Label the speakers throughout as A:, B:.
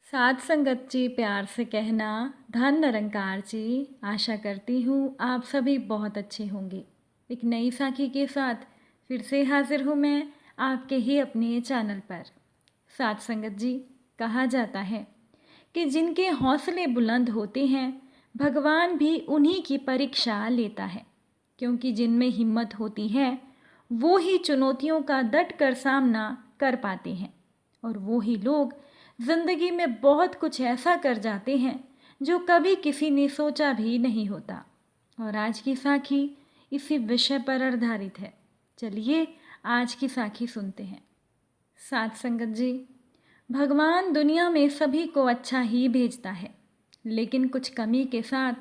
A: साथ संगत जी, प्यार से कहना। धन निरंकार जी, आशा करती हूँ आप सभी बहुत अच्छे होंगे। एक नई साखी के साथ फिर से हाजिर हूँ मैं आपके ही अपने चैनल पर। साथ संगत जी, कहा जाता है कि जिनके हौसले बुलंद होते हैं भगवान भी उन्हीं की परीक्षा लेता है, क्योंकि जिनमें हिम्मत होती है वो ही चुनौतियों का डट कर सामना कर पाते हैं, और वो ही लोग ज़िंदगी में बहुत कुछ ऐसा कर जाते हैं जो कभी किसी ने सोचा भी नहीं होता। और आज की साखी इसी विषय पर आधारित है। चलिए आज की साखी सुनते हैं। साथ संगत जी, भगवान दुनिया में सभी को अच्छा ही भेजता है, लेकिन कुछ कमी के साथ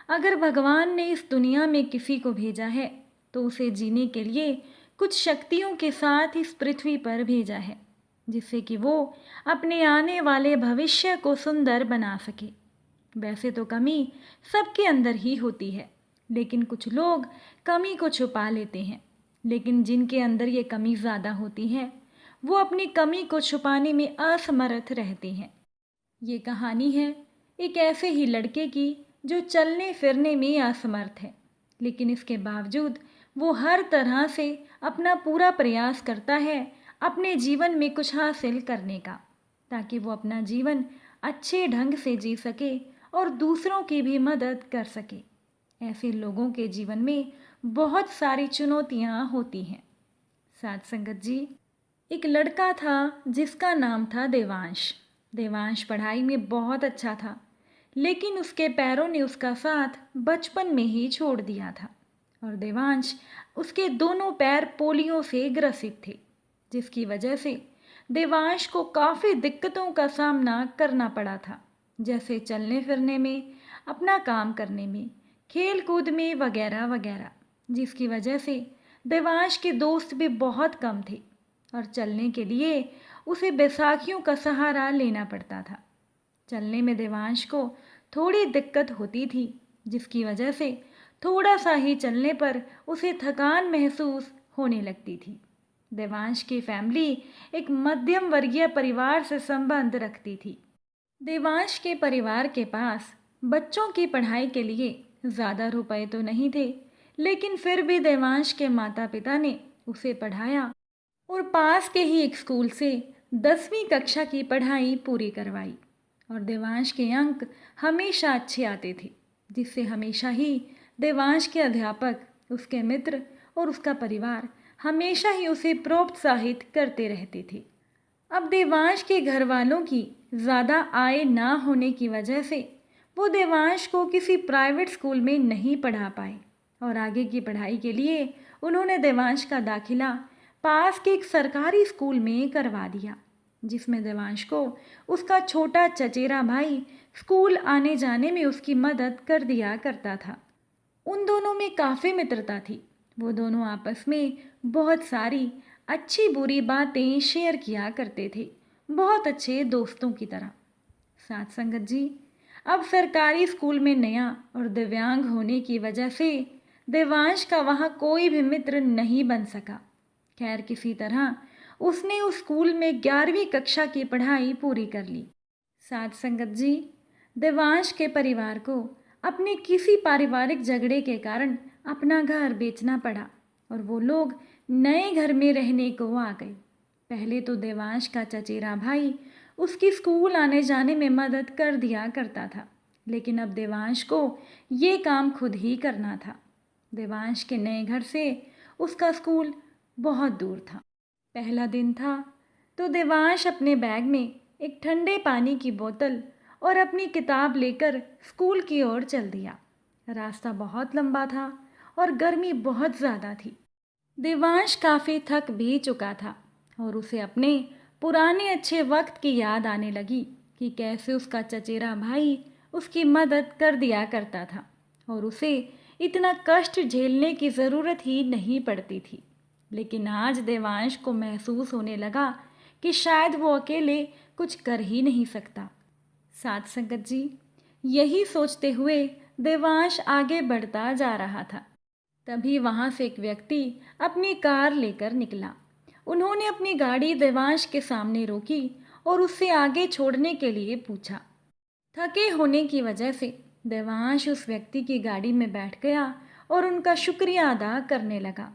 A: अगर भगवान ने इस दुनिया में किसी को भेजा है तो उसे जीने के लिए कुछ शक्तियों के साथ इस पृथ्वी पर भेजा है, जिससे कि वो अपने आने वाले भविष्य को सुंदर बना सके। वैसे तो कमी सबके अंदर ही होती है, लेकिन कुछ लोग कमी को छुपा लेते हैं। लेकिन जिनके अंदर ये कमी ज़्यादा होती है वो अपनी कमी को छुपाने में असमर्थ रहते हैं। ये कहानी है एक ऐसे ही लड़के की जो चलने फिरने में असमर्थ है, लेकिन इसके बावजूद वो हर तरह से अपना पूरा प्रयास करता है अपने जीवन में कुछ हासिल करने का, ताकि वो अपना जीवन अच्छे ढंग से जी सके और दूसरों की भी मदद कर सके। ऐसे लोगों के जीवन में बहुत सारी चुनौतियाँ होती हैं। साथ संगत जी, एक लड़का था जिसका नाम था देवांश। देवांश पढ़ाई में बहुत अच्छा था, लेकिन उसके पैरों ने उसका साथ बचपन में ही छोड़ दिया था, और देवांश उसके दोनों पैर पोलियो से ग्रसित थे, जिसकी वजह से देवांश को काफ़ी दिक्कतों का सामना करना पड़ा था, जैसे चलने फिरने में, अपना काम करने में, खेल कूद में वगैरह वगैरह, जिसकी वजह से देवांश के दोस्त भी बहुत कम थे और चलने के लिए उसे बैसाखियों का सहारा लेना पड़ता था। चलने में देवांश को थोड़ी दिक्कत होती थी, जिसकी वजह से थोड़ा सा ही चलने पर उसे थकान महसूस होने लगती थी। देवांश की फैमिली एक मध्यम वर्गीय परिवार से संबंध रखती थी। देवांश के परिवार के पास बच्चों की पढ़ाई के लिए ज़्यादा रुपए तो नहीं थे, लेकिन फिर भी देवांश के माता पिता ने उसे पढ़ाया और पास के ही एक स्कूल से 10वीं कक्षा की पढ़ाई पूरी करवाई। और देवांश के अंक हमेशा अच्छे आते थे, जिससे हमेशा ही देवांश के अध्यापक, उसके मित्र और उसका परिवार हमेशा ही उसे प्रोत्साहित करते रहते थे। अब देवांश के घर वालों की ज़्यादा आय ना होने की वजह से वो देवांश को किसी प्राइवेट स्कूल में नहीं पढ़ा पाए, और आगे की पढ़ाई के लिए उन्होंने देवांश का दाखिला पास के एक सरकारी स्कूल में करवा दिया, जिसमें देवांश को उसका छोटा चचेरा भाई स्कूल आने जाने में उसकी मदद कर दिया करता था। उन दोनों में काफ़ी मित्रता थी। वो दोनों आपस में बहुत सारी अच्छी बुरी बातें शेयर किया करते थे, बहुत अच्छे दोस्तों की तरह। साथ संगत जी, अब सरकारी स्कूल में नया और दिव्यांग होने की वजह से देवांश का वहाँ कोई भी मित्र नहीं बन सका। खैर, किसी तरह उसने उस स्कूल में 11वीं कक्षा की पढ़ाई पूरी कर ली। साथ संगत जी, देवांश के परिवार को अपने किसी पारिवारिक झगड़े के कारण अपना घर बेचना पड़ा और वो लोग नए घर में रहने को आ गए। पहले तो देवांश का चचेरा भाई उसकी स्कूल आने जाने में मदद कर दिया करता था, लेकिन अब देवांश को ये काम खुद ही करना था। देवांश के नए घर से उसका स्कूल बहुत दूर था। पहला दिन था तो देवांश अपने बैग में एक ठंडे पानी की बोतल और अपनी किताब लेकर स्कूल की ओर चल दिया। रास्ता बहुत लंबा था और गर्मी बहुत ज़्यादा थी। देवांश काफ़ी थक भी चुका था और उसे अपने पुराने अच्छे वक्त की याद आने लगी कि कैसे उसका चचेरा भाई उसकी मदद कर दिया करता था और उसे इतना कष्ट झेलने की ज़रूरत ही नहीं पड़ती थी। लेकिन आज देवांश को महसूस होने लगा कि शायद वो अकेले कुछ कर ही नहीं सकता। साथ संगत जी, यही सोचते हुए देवांश आगे बढ़ता जा रहा था। तभी वहाँ से एक व्यक्ति अपनी कार लेकर निकला। उन्होंने अपनी गाड़ी देवांश के सामने रोकी और उससे आगे छोड़ने के लिए पूछा। थके होने की वजह से देवांश उस व्यक्ति की गाड़ी में बैठ गया और उनका शुक्रिया अदा करने लगा।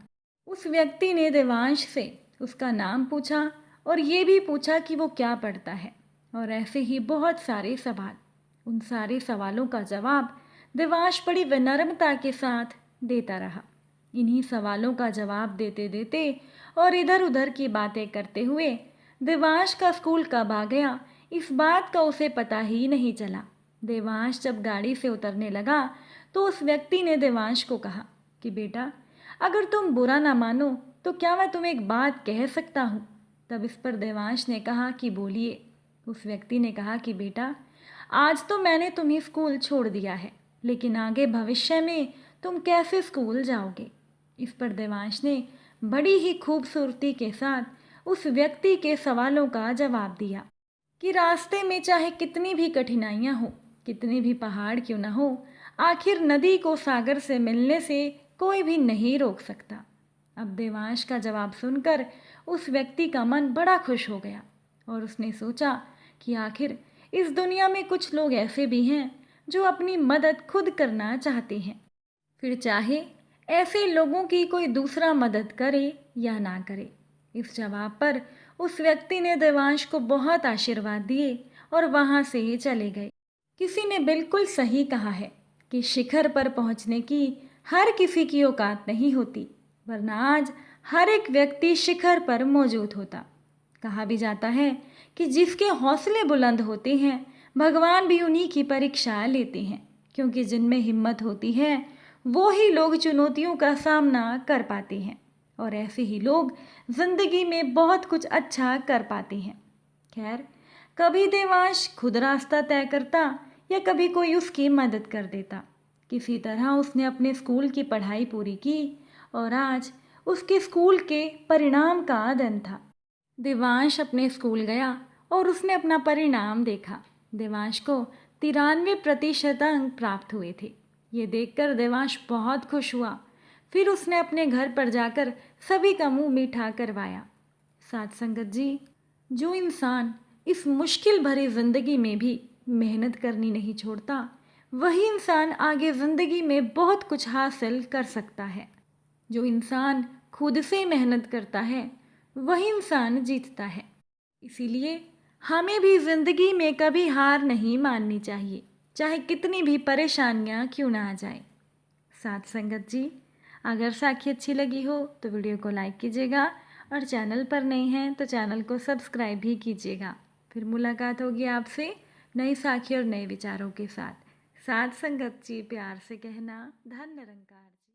A: उस व्यक्ति ने देवांश से उसका नाम पूछा और ये भी पूछा कि वो क्या पढ़ता है, और ऐसे ही बहुत सारे सवाल। उन सारे सवालों का जवाब देवांश बड़ी विनम्रता के साथ देता रहा। इन्हीं सवालों का जवाब देते देते और इधर उधर की बातें करते हुए देवांश का स्कूल कब आ गया, इस बात का उसे पता ही नहीं चला। देवांश जब गाड़ी से उतरने लगा तो उस व्यक्ति ने देवांश को कहा कि बेटा, अगर तुम बुरा ना मानो तो क्या मैं तुम्हें एक बात कह सकता हूँ। तब इस पर देवांश ने कहा कि बोलिए। उस व्यक्ति ने कहा कि बेटा, आज तो मैंने तुम्हें स्कूल छोड़ दिया है, लेकिन आगे भविष्य में तुम कैसे स्कूल जाओगे। इस पर देवांश ने बड़ी ही खूबसूरती के साथ उस व्यक्ति के सवालों का जवाब दिया कि रास्ते में चाहे कितनी भी कठिनाइयाँ हो, कितने भी पहाड़ क्यों न हो, आखिर नदी को सागर से मिलने से कोई भी नहीं रोक सकता। अब देवांश का जवाब सुनकर उस व्यक्ति का मन बड़ा खुश हो गया और उसने सोचा कि आखिर इस दुनिया में कुछ लोग ऐसे भी हैं जो अपनी मदद खुद करना चाहते हैं, फिर चाहे ऐसे लोगों की कोई दूसरा मदद करे या ना करे। इस जवाब पर उस व्यक्ति ने देवांश को बहुत आशीर्वाद दिए और वहाँ से ही चले गए। किसी ने बिल्कुल सही कहा है कि शिखर पर पहुँचने की हर किसी की औकात नहीं होती, वरना आज हर एक व्यक्ति शिखर पर मौजूद होता। कहा भी जाता है कि जिसके हौसले बुलंद होते हैं, भगवान भी उन्हीं की परीक्षा लेते हैं, क्योंकि जिनमें हिम्मत होती है वो ही लोग चुनौतियों का सामना कर पाते हैं, और ऐसे ही लोग जिंदगी में बहुत कुछ अच्छा कर पाते हैं। खैर, कभी देवांश खुद रास्ता तय करता या कभी कोई उसकी मदद कर देता। किसी तरह उसने अपने स्कूल की पढ़ाई पूरी की और आज उसके स्कूल के परिणाम का दिन था। देवांश अपने स्कूल गया और उसने अपना परिणाम देखा। देवांश को 93% अंक प्राप्त हुए थे। ये देखकर देवांश बहुत खुश हुआ। फिर उसने अपने घर पर जाकर सभी का मुंह मीठा करवाया। साथ संगत जी, जो इंसान इस मुश्किल भरी ज़िंदगी में भी मेहनत करनी नहीं छोड़ता, वही इंसान आगे ज़िंदगी में बहुत कुछ हासिल कर सकता है। जो इंसान खुद से मेहनत करता है वही इंसान जीतता है। इसीलिए हमें भी ज़िंदगी में कभी हार नहीं माननी चाहिए, चाहे कितनी भी परेशानियां क्यों ना आ जाए। साथ संगत जी, अगर साखी अच्छी लगी हो तो वीडियो को लाइक कीजिएगा और चैनल पर नए हैं तो चैनल को सब्सक्राइब भी कीजिएगा। फिर मुलाकात होगी आपसे नई साखी और नए विचारों के साथ। साथ संगत जी, प्यार से कहना, धन निरंकार जी।